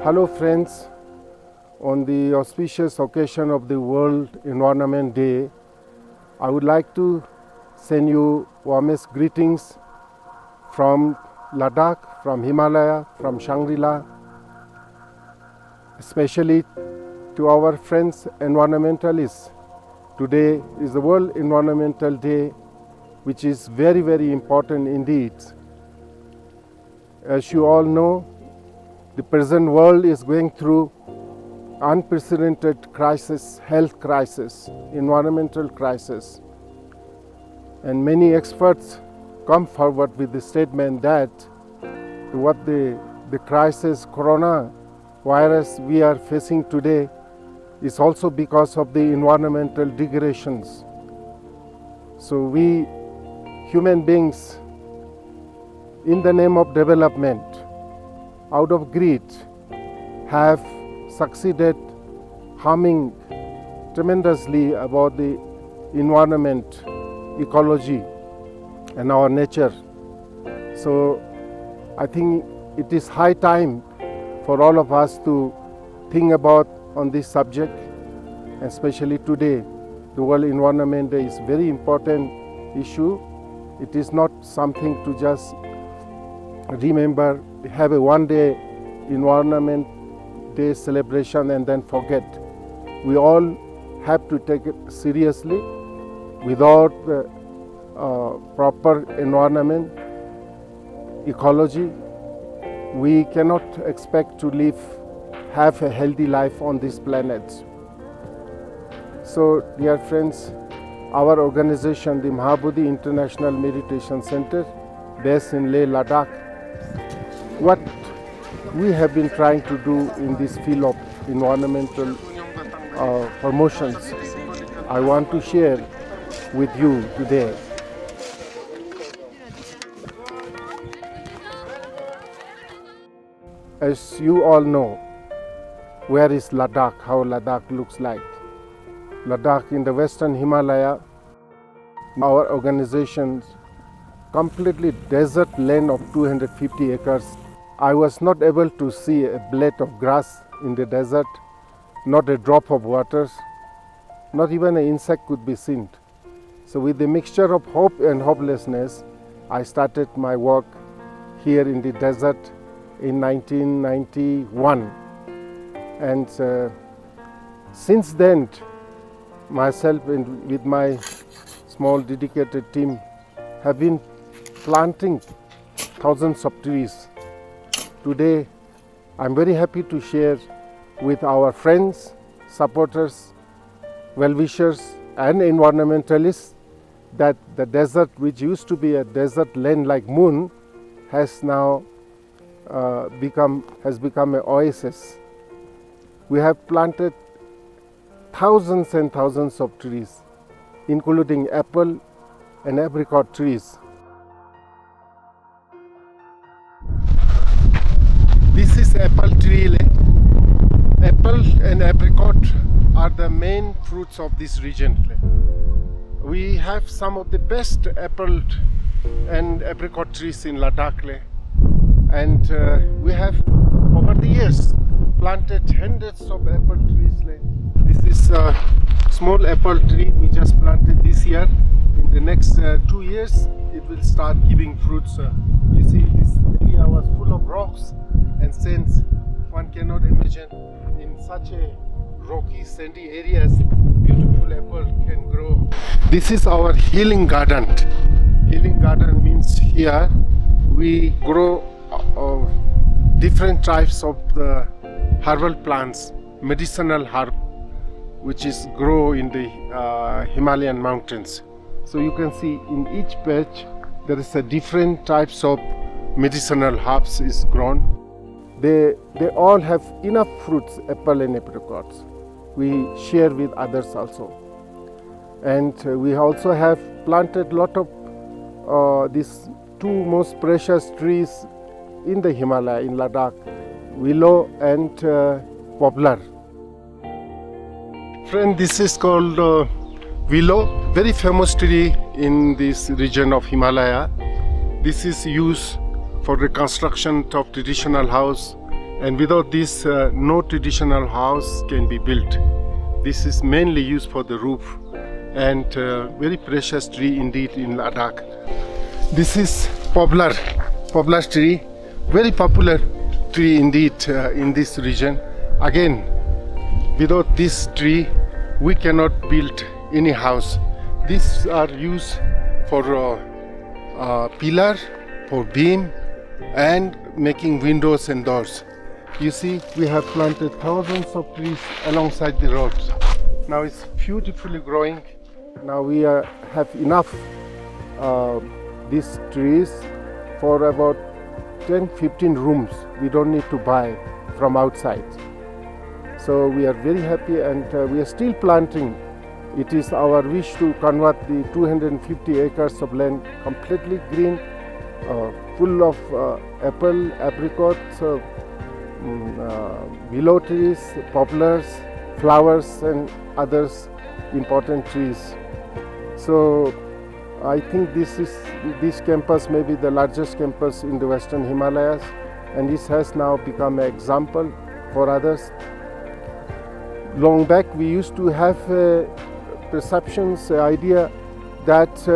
Hello friends, on the auspicious occasion of the World Environment Day, I would like to send you warmest greetings from Ladakh, from Himalaya, from Shangrila, especially to our friends environmentalists. Today is the World Environmental Day, which is very, very important indeed. As you all know, the present world is going through unprecedented crisis, health crisis, environmental crisis. And many experts come forward with the statement that what the crisis, coronavirus we are facing today is also because of the environmental degradations. So we human beings, in the name of development, out of greed, have succeeded harming tremendously about the environment, ecology and our nature. So I think it is high time for all of us to think about on this subject, especially today. The World Environment Day is a very important issue. It is not something to just remember, have a one-day Environment Day celebration and then forget. We all have to take it seriously. Without the proper environment, ecology, we cannot expect to have a healthy life on this planet. So, dear friends, our organization, the Mahabodhi International Meditation Center, based in Leh, Ladakh, what we have been trying to do in this field of environmental promotions, I want to share with you today. As you all know, where is Ladakh, how Ladakh looks like. Ladakh in the western Himalaya, our organization's completely desert land of 250 acres. I was not able to see a blade of grass in the desert, not a drop of water, not even an insect could be seen. So with the mixture of hope and hopelessness, I started my work here in the desert in 1991. And since then, myself and with my small dedicated team have been planting thousands of trees. Today, I'm very happy to share with our friends, supporters, well-wishers and environmentalists that the desert, which used to be a desert land like moon, has now become an oasis. We have planted thousands and thousands of trees, including apple and apricot trees. This is apple tree. Apple and apricot are the main fruits of this region. We have some of the best apple and apricot trees in Ladakh, and we have over the years planted hundreds of apple trees. This is a small apple tree we just planted this year. In the next 2 years, it will start giving fruits. You see, this area was full of rocks and sands. One cannot imagine in such a rocky, sandy areas, beautiful apple can grow. This is our healing garden. Healing garden means here we grow different types of the herbal plants, medicinal herb, which is grow in the Himalayan mountains. So you can see in each patch there is a different types of medicinal herbs is grown. They all have enough fruits, apple and apricots. We share with others also. And we also have planted lot of these two most precious trees in the Himalaya, in Ladakh, willow and poplar. Friend, this is called willow, very famous tree in this region of Himalaya. This is used for the construction of traditional house And without this, no traditional house can be built. This is mainly used for the roof, and very precious tree indeed in Ladakh. This is poplar tree, very popular tree indeed in this region. Again, without this tree, we cannot build any house. These are used for pillar, for beam, and making windows and doors. You see, we have planted thousands of trees alongside the roads. Now it's beautifully growing. Now we have enough these trees for about 10-15 rooms. We don't need to buy from outside. So we are very happy, and we are still planting. It is our wish to convert the 250 acres of land completely green, full of apple, apricots, willow trees, poplars, flowers, and others important trees. So I think this campus may be the largest campus in the Western Himalayas, and this has now become an example for others. Long back we used to have perceptions, idea that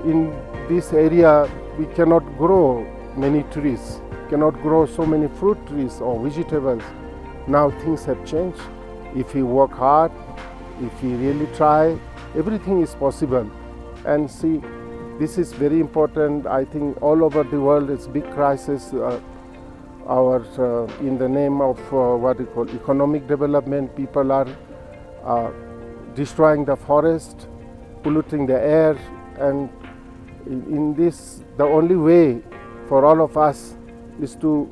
in this area we cannot grow many trees, cannot grow so many fruit trees or vegetables. Now things have changed. If we work hard, if we really try, everything is possible. And see, this is very important. I think all over the world it's big crisis. In the name of what we call economic development, people are destroying the forest, polluting the air, and in this, the only way for all of us is to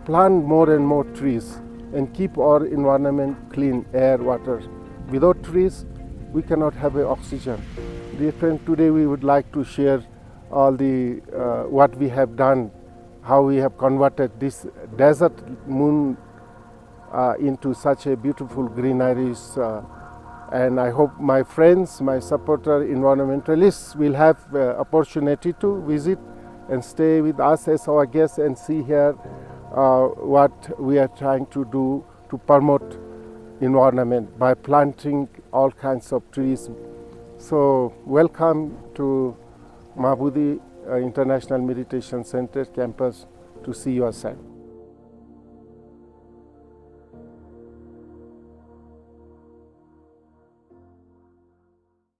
plant more and more trees and keep our environment clean, air, water. Without trees, we cannot have oxygen. Dear friends, today we would like to share all the what we have done, how we have converted this desert moon into such a beautiful greeneries. And I hope my friends, my supporter environmentalists will have opportunity to visit and stay with us as our guests and see here what we are trying to do to promote environment by planting all kinds of trees. So welcome to Mahabodhi International Meditation Center campus to see yourself.